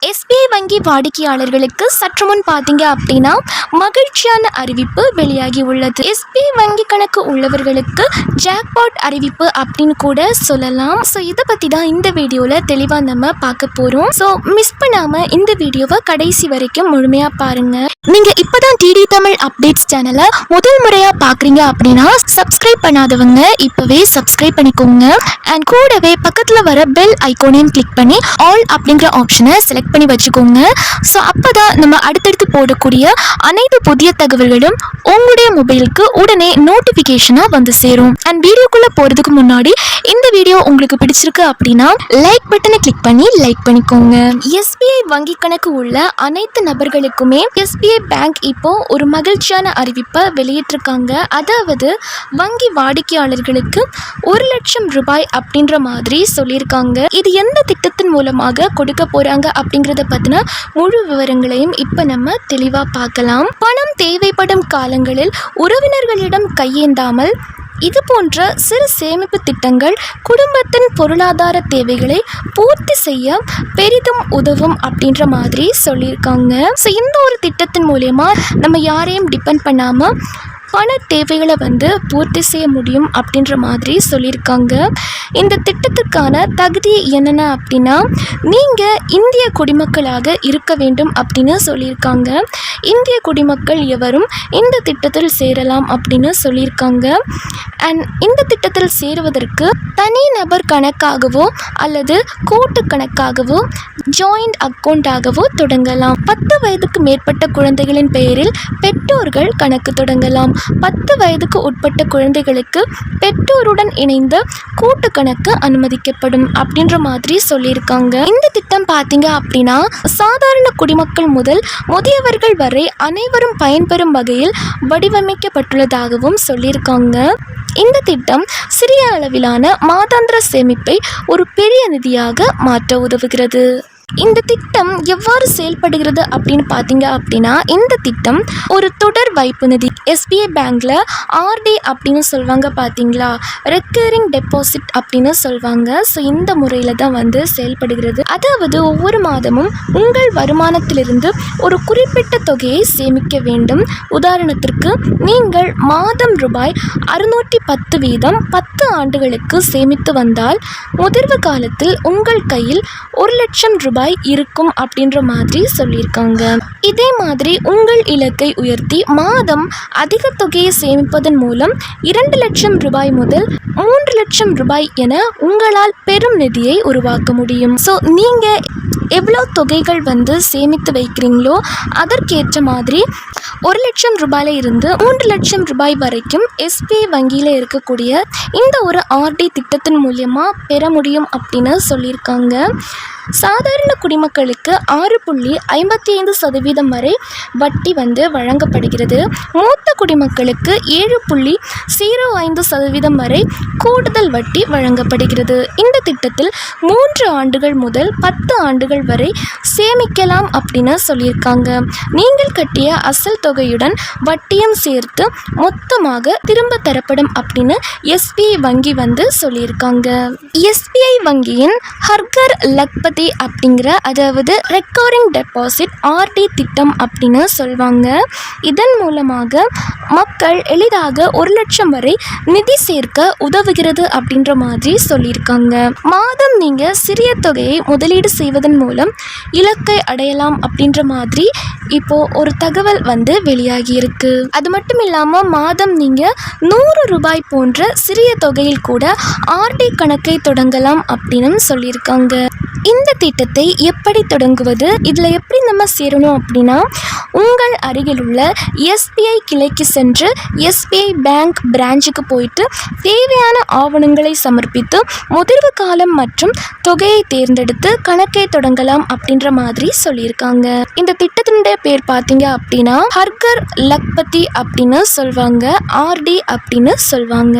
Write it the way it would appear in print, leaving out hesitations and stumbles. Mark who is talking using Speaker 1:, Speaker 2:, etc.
Speaker 1: SBI வங்கி வாடிக்கையாளர்களுக்கு சற்று முன் பார்த்தீங்க அப்படின்னா மகிழ்ச்சியான அறிவிப்பு வெளியாகி உள்ளது. எஸ்பிஐ வங்கி கணக்கு உள்ளவர்களுக்கு ஜாக்பாட் அறிவிப்பு அப்படின்னு கூட சொல்லலாம். ஸோ இதை பற்றி தான் இந்த வீடியோவில் தெளிவாக நம்ம பார்க்க போகிறோம். ஸோ மிஸ் பண்ணாமல் இந்த வீடியோவை கடைசி வரைக்கும் முழுமையாக பாருங்கள். நீங்கள் இப்போ தான் டிடி தமிழ் அப்டேட்ஸ் சேனலை முதல் முறையாக பார்க்குறீங்க அப்படின்னா சப்ஸ்கிரைப் பண்ணாதவங்க இப்போவே சப்ஸ்கிரைப் பண்ணிக்கோங்க. அண்ட் கூடவே பக்கத்தில் வர பெல் ஐக்கோனையும் கிளிக் பண்ணி ஆல் அப்படிங்கிற ஆப்ஷனை செலக்ட் பண்ணி வச்சுக்கோங்க. ஸோ அப்போதான் நம்ம அடுத்தடுத்து போடக்கூடிய அனைத்து புதிய தகவல்களும் உங்களுடைய மொபைலுக்கு உடனே நோட்டிஃபிகேஷனாக வந்து சேரும். அண்ட் வீடியோக்குள்ளே போகிறதுக்கு முன்னாடி இந்த வீடியோ உங்களுக்கு பிடிச்சிருக்கு அப்படின்னா லைக் பட்டனை கிளிக் பண்ணி லைக் பண்ணிக்கோங்க. எஸ்பிஐ வங்கி கணக்கு உள்ள அனைத்து நபர்களுக்குமே எஸ்பிஐ பேங்க் இப்போ ஒரு மகிழ்ச்சியான அறிவிப்பை வெளியிட்டிருக்காங்க. அதாவது வங்கி வாடிக்கையாளர்களுக்கு 1 லட்சம் ரூபாய் அப்படின்ற மாதிரி சொல்லியிருக்காங்க. இது எந்த திட்டத்தின் மூலமாக கொடுக்க போறாங்க அப்படிங்கிறத பத்தின முழு விவரங்களையும் இப்ப நம்ம தெளிவா பார்க்கலாம். பணம் தேவைப்படும் காலங்களில் உறவினர்களிடம் கையேந்தாமல் இது போன்ற சிறு சேமிப்பு திட்டங்கள் குடும்பத்தின் பொருளாதார தேவைகளை பூர்த்தி செய்ய பெரிதும் உதவும் அப்படின்ற மாதிரி சொல்லியிருக்காங்க. ஸோ இந்த ஒரு திட்டத்தின் மூலயமா நம்ம யாரையும் டிபெண்ட் பண்ணாமல் பண தேவைகளை பூர்த்தி செய்ய முடியும் அப்படின்ற மாதிரி சொல்லியிருக்காங்க. இந்த திட்டத்துக்கான தகுதி என்னென்ன அப்படின்னா நீங்கள் இந்திய குடிமக்களாக இருக்க வேண்டும் அப்படின்னு சொல்லியிருக்காங்க. இந்திய குடிமக்கள் எவரும் இந்த திட்டத்தில் சேரலாம் அப்படின்னு சொல்லியிருக்காங்க. அண்ட் இந்த திட்டத்தில் சேருவதற்கு தனிநபர் கணக்காகவோ அல்லது கூட்டு கணக்காகவோ ஜாயிண்ட் அக்கௌண்ட்டாகவோ தொடங்கலாம். 10 வயதுக்கு மேற்பட்ட குழந்தைகளின் பெயரில் பெற்றோர்கள் கணக்கு தொடங்கலாம். 10 வயதுக்கு உட்பட்ட குழந்தைகளுக்கு பெற்றோருடன் இணைந்த கூட்டு கணக்கு அனுமதிக்கப்படும் அப்படின்ற மாதிரி சொல்லியிருக்காங்க. இந்த திட்டம் பார்த்தீங்க அப்படின்னா சாதாரண குடிமக்கள் முதல் முதியவர்கள் வரை அனைவரும் பயன்பெறும் வகையில் வடிவமைக்கப்பட்டுள்ளதாகவும் சொல்லியிருக்காங்க. இந்த திட்டம் சிறிய அளவிலான மாதாந்திர சேமிப்பை ஒரு பெரிய நிதியாக மாற்ற உதவுகிறது. இந்த திட்டம் எவ்வாறு செயல்படுகிறது அப்படின்னு பார்த்தீங்க அப்படின்னா இந்த திட்டம் ஒரு தொடர் வைப்பு நிதி, எஸ்பிஐ பேங்க்ல ஆர்டி அப்படின்னு சொல்லுவாங்க பார்த்தீங்களா, ரெக்கரிங் டெபாசிட் அப்படின்னு சொல்லுவாங்க. ஸோ இந்த முறையில் தான் செயல்படுகிறது. அதாவது ஒவ்வொரு மாதமும் உங்கள் வருமானத்திலிருந்து ஒரு குறிப்பிட்ட தொகையை சேமிக்க வேண்டும். உதாரணத்திற்கு நீங்கள் மாதம் ரூபாய் 610 வீதம் 10 ஆண்டுகளுக்கு சேமித்து வந்தால் முதிர்வு காலத்தில் உங்கள் கையில் 1 லட்சம் ரூபாய் இருக்கும் அப்படின்ற மாதிரி சொல்லியிருக்காங்க. இதே மாதிரி உங்கள் இலக்கை உயர்த்தி மாதம் அதிக தொகையை சேமிப்பதன் மூலம் 2 லட்சம் ரூபாய் முதல் 3 லட்சம் ரூபாய் என உங்களால் பெரும் நிதியை உருவாக்க முடியும். ஸோ நீங்கள் எவ்வளோ தொகைகள் சேமித்து வைக்கிறீங்களோ அதற்கேற்ற மாதிரி 1 லட்சம் ரூபாயில இருந்து 3 லட்சம் ரூபாய் வரைக்கும் எஸ்பிஐ வங்கியில் இருக்கக்கூடிய இந்த ஒரு ஆர்டி திட்டத்தின் மூலியமாக பெற முடியும் அப்படின்னு சொல்லியிருக்காங்க. சாதாரண குடிமக்களுக்கு 6.55% வரை வட்டி வழங்கப்படுகிறது. மூத்த குடிமக்களுக்கு 7.05% வரை கூடுதல் வட்டி வழங்கப்படுகிறது. இந்த திட்டத்தில் 3 ஆண்டுகள் முதல் 10 ஆண்டுகள் வரை சேமிக்கலாம் அப்படின்னு சொல்லியிருக்காங்க. நீங்கள் கட்டிய அசல் தொகையுடன் வட்டியும் சேர்த்து மொத்தமாக திரும்ப தரப்படும் அப்படின்னு எஸ்பிஐ வங்கி சொல்லியிருக்காங்க. எஸ்பிஐ வங்கியின் ஹர்கர் லக்பதி அப்படிங்கிற அதாவது ரெக்கரிங் டெபாசிட் ஆர்டி திட்டம் அப்படின்னு சொல்லுவாங்க. இதன் மூலமாக மக்கள் எளிதாக 1 லட்சம் வரை நிதி சேர்க்க உதவுகிறது அப்படின்ற மாதிரி சொல்லியிருக்காங்க. மாதம் நீங்க சிறிய தொகையை முதலீடு செய்வதன் மூலம் இலக்கை அடையலாம் அப்படின்ற மாதிரி இப்போ ஒரு தகவல் வெளியாகி இருக்கு. அது மட்டும் இல்லாம மாதம் நீங்க 100 ரூபாய் போன்ற சிறிய தொகையில் கூட ஆர்டி கணக்கை தொடங்கலாம் அப்படின்னு சொல்லியிருக்காங்க. இந்த திட்டத்தை எப்படி தொடங்குவது, இதில் எப்படி நம்ம சேரணும் அப்படின்னா உங்கள் அருகில் உள்ள எஸ்பிஐ கிளைக்கு சென்று எஸ்பிஐ பேங்க் பிரான்ச்சுக்கு போயிட்டு தேவையான ஆவணங்களை சமர்ப்பித்து முதிர்வு காலம் மற்றும் தொகையை தேர்ந்தெடுத்து கணக்கை தொடங்கலாம் அப்படின்ற மாதிரி சொல்லியிருக்காங்க. இந்த திட்டத்தினுடைய பேர் பார்த்தீங்க அப்படின்னா ஹர்கர் லக்பதி அப்படின்னு சொல்லுவாங்க, ஆர்டி அப்படின்னு சொல்லுவாங்க.